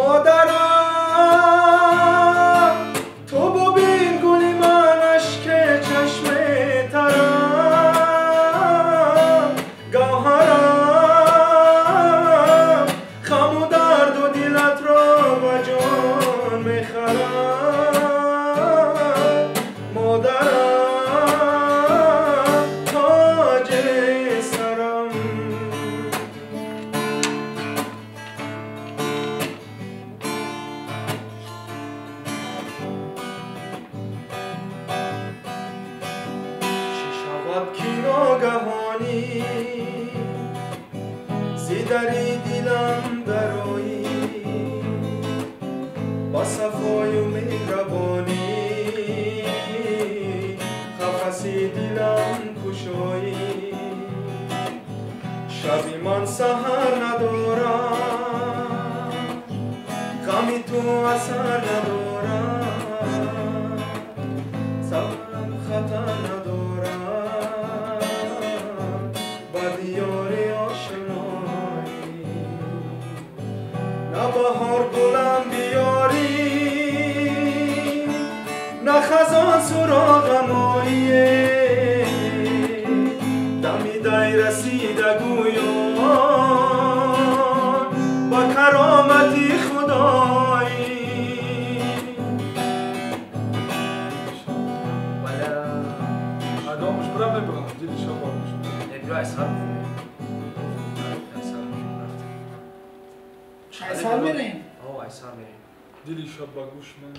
مادرم تو ببین گلی من اشک چشم ترم گوهرم خم و درد و دلت را و جان میخرم مادرم تاج سرم که ناگهانی زیدری دلم درایی با صفای و مهربانی قفسی دلم کشایی شبی من سحر ندارم غمی تو اثر ندارم صبرم خطر ندارم دیاری آشنایی نه بهار گلم بیاری نه خزان سراغم آییه دمی دی رسیده گویان با کرامتی خدایی آدمش برام نمی‌برم دیدی شما ایسال میریم دیدی شب با گوش من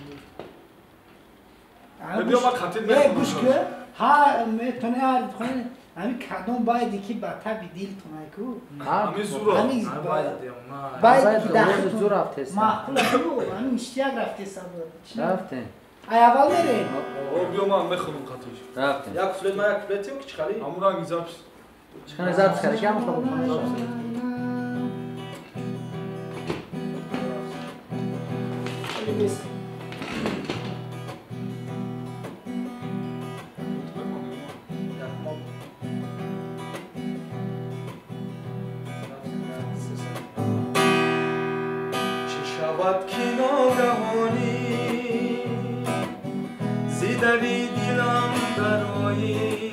گوش که ها میتونه عرض کنه همین کدوم باید که بطه بی دیل تونه کو همین زورا باید که داخل زور رفته است معقول رو همین اشتیاق رفته است رفته ای اول میریم بیا من بخونم خطیش رفته یک فلت ما یک فلتی و کچ خالی همون رنگی زبش چکن زبط کرده که همون خب بکنه چه شود که ناگهانی زیدری دلم درایی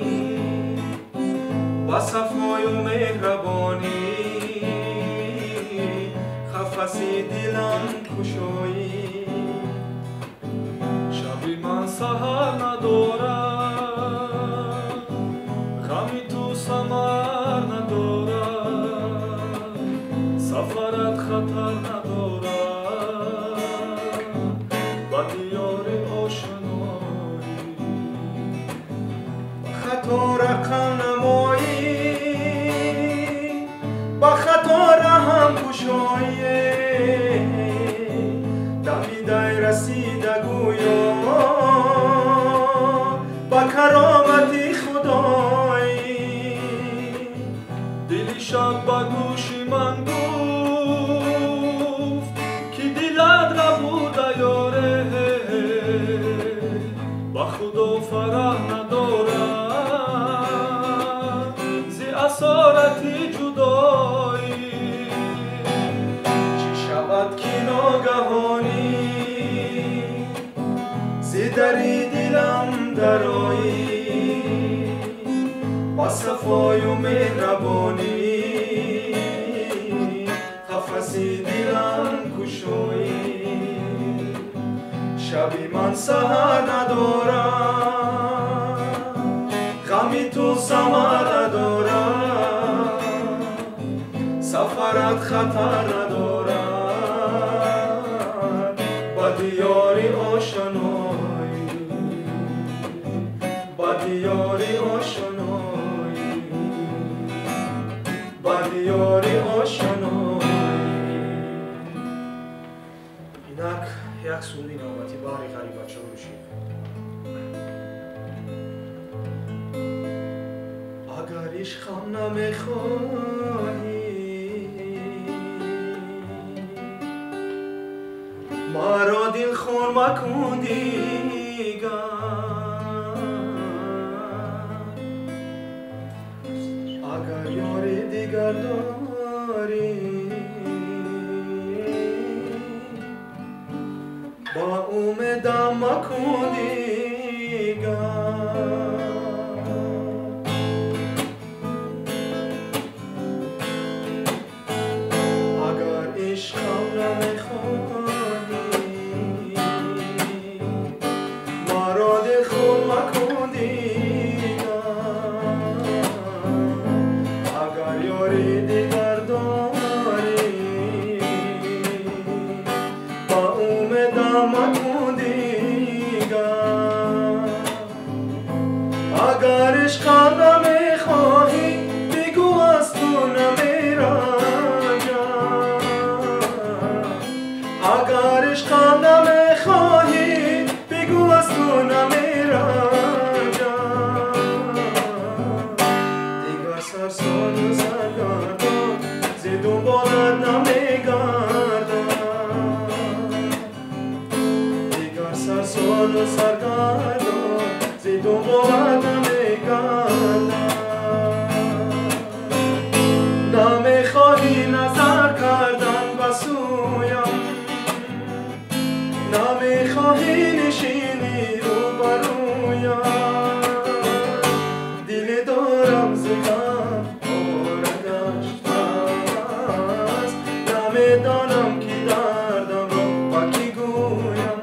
با صفای و مهربانی قفسی دلم کشایی شبی من سحر ندارم غمی تو ثمر ندارم سفرت خطر ندارم با دیار آشنایی خطا رقم نمایی با خطا رحم کشایی دمی دی رسیده گویا با کرامتی خدایی دلی شب با گوشی من گفت که دلت ربوده یاره با خدا فرح ندارم زی اسارتی جدایی چی شود که ناگهانی زی دری دلم درایی با صفای و مهربانی قفسی دلم کشایی شبی من سحر ندارم غمی تو ثمر ندارم سفرت خطر ندارم با دیاری آشنایی با دیاری آشنایی با دیاری آشنایی اینک یک سولی نوبتی باری غریبت شد بشید اگر عشقم نمیخوانی مرا دل خون مکن دیگر اگر یاری دیگر داری با اومدم مکودیگر اگر عشقم نمیخوادی مرا دخول مکودیگر اگر یاری دیگر داری با اومدم مکودیگر اگر عشقم نمیخواهی بگو از تو نمیرنجم اگر عشقم نمیخواهی بگو از تو نمیرنجم دیگر سرسان و سرگردان ز دنبالت نمیگردم دیگر سرسان و سرگردان ز دنبالت نمیگردم نمیخواهی نظر کردن به سویم نمیخواهی نشینی رو برویم دل دارم ز غم آواره گشته است نمیدانم که دردم را با کی گویم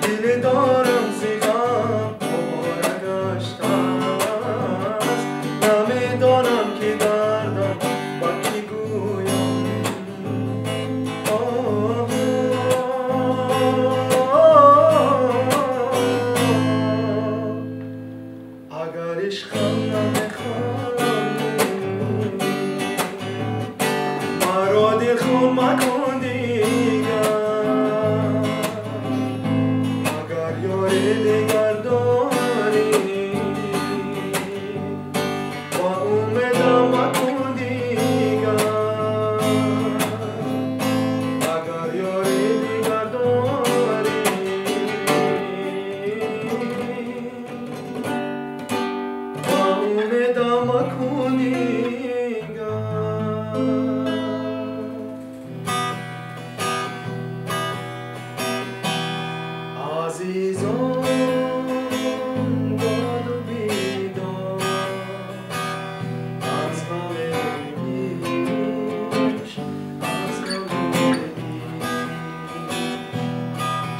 دل دارم ز غم آواره گشته است نمیدانم که دردم با کی گویم اگر عشقم نمیخوادی مرا دلخون مکن دیگر اگر یاری دیگر داری با اومدم مکن دیگر اگر یاری دیگر داری با اومدم مکن دیگر عزیزان داد و بیدار از غم خویش از غم خویش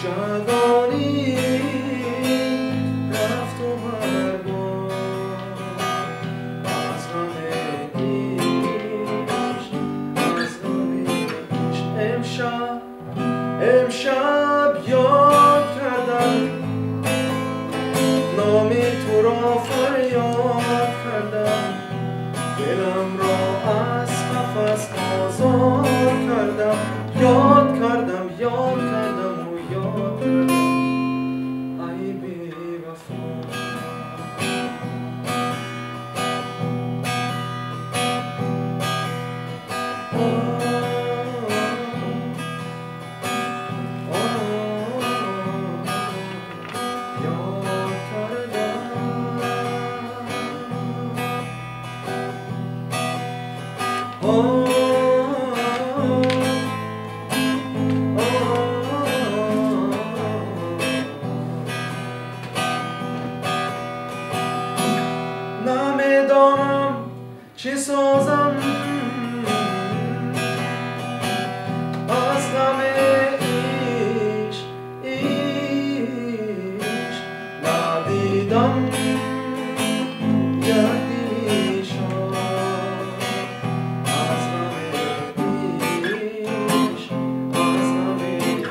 جوانی رفت و برگشت از غم خویش از غم خویش امشب یاد کردم نام تو را فریاد کردم دلم را از قفس آزاد کردم یاد کردم و یاد کردم ای بی وفا نمیدانم چه سازم از غم عشق ندیدم یک دلی شاد از غم عشق از غم عشق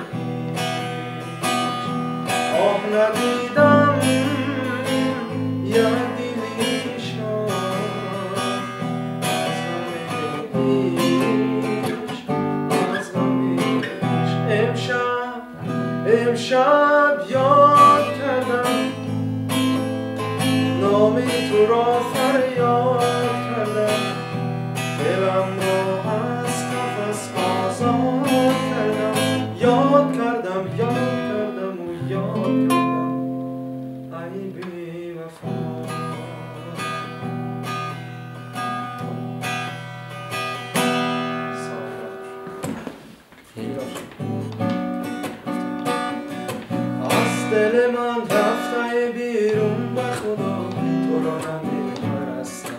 آه ندیدم یک دلی شاد از غم عشق از غم عشق امشب یاد کردم نام تو را فریاد کردم دلم را از قفس آزاد کردم یاد کردم و یاد کردم ای بی وفا دل من رفته بیرون به خدا تو را نمیپرستم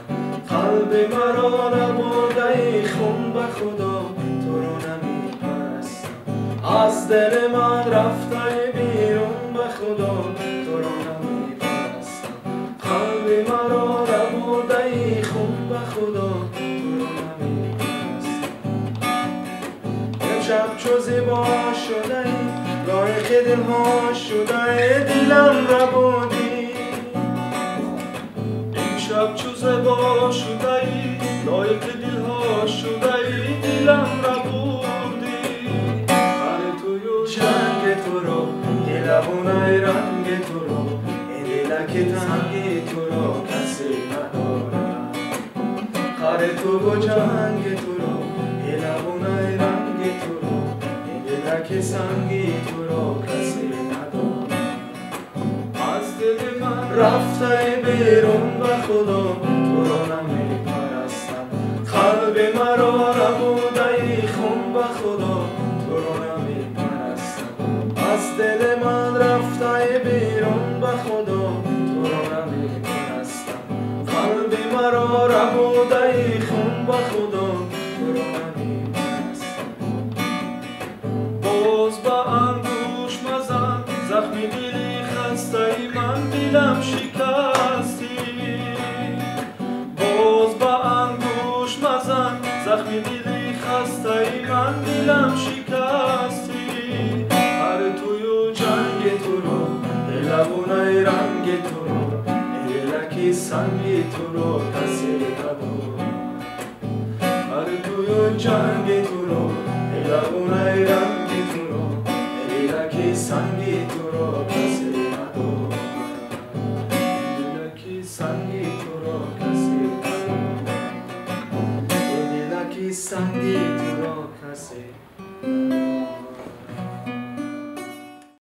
قلب مرا نبرده خون به خدا تو را نمیپرستم از دل من رفته بیرون به خدا تو را نمیپرستم قلب مرا نبرده خون به خدا تو را نمیپرستم امشب چو زیبا شده ای لایق دلها شده دلم را بودی امشب چو زیبا شده ای لایق دلها شده ای دلم را بردی هر توی جنگ تو رو دلبونه رنگ تو رو این دلک تنگ تو رو کسی ندارد خر تو و جنگ تو رو دلبونه رنگ تو رو این دلک سنگی تو رو کسی ندارد از دل من رفته بیرون به خدا تو رو نمیپرستم قلب مرا نبوده خون به خدا تو رو نمیپرستم از دل من رفته بیرون به خدا تو رو نمیپرستم قلب مرا نبوده خون به خدا تو رو نمیپرستم باز با انگوش مزن زخم دلی خسته ای من دلم شکستی باز با انگوش مزن زخم دلی خسته ای من دلم شکستی هر توی جنگ تو رو دلبونه رنگ تو رو دلکی سنگی تو رو کسی ندارد هر توی جنگ تو رو دلبونه رنگ تو رو دلکی سنگی تو